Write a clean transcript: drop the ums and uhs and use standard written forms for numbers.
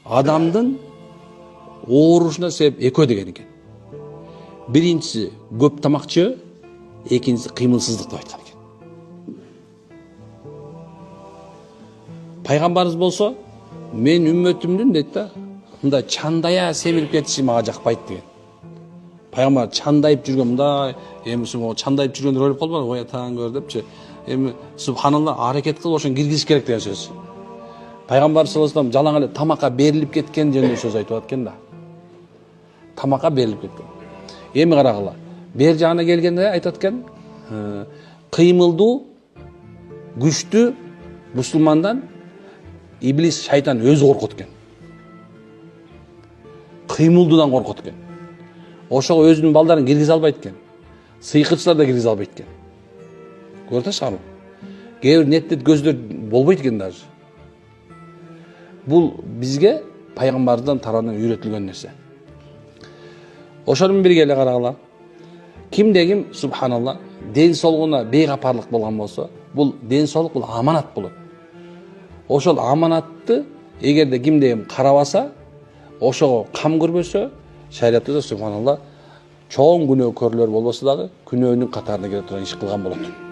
Адамдын оорушуна себеп экөө деген экен. Биринчиси көп тамак жөө, экинчиси кыймылсыздык деп айткан экен. Пайгамбарыбыз болсо, мен үммөтүмдүн дейт да, мындай чандая семирип кетиши мага жакпайт деген. Пайгамбар чандайып жүргөн мындай, эми чандайып жүргөндөр ойлоп калбады, ой атаң көр депчи. Эми субханалла аракет кылып ошону киргизиш керек деген сөз. Пайгамбар саллаллаху алейхи вассалам жалаң эле тамакка берилип кеткен жөнүндө сөз айтып аткан да. Тамакка берилип кеткен. Эми карагыла. Бер жагына келгенде айтат экен, кыймылдуу, күчтүү мусулмандан иблис, шайтан өзү коркот экен. Кыймылдуудан коркот экен. Ошого өзүнүн балдарын киргизе албайт экен. Сыйкырчылар да киргизе албайт экен. Көрүп атасыңарбы? Кээ бир неттет көздөр болбойт экен даже. Бул бизге пайгамбардан тарабынан үйрөтүлгөн нерсе. Ошонун бирге эле карагыла. Кимде ким субханалла ден соолугуна бейгапарлык болгон болсо, бул ден соолук бул аманат болот. Ошол аманатты эгерде кимде ким карабаса, ошого кам көрбөсө, шариятта субханалла чоң күнөө көрлөр болбосо дагы күнөөнүн катарына кире турган иш кылган болот.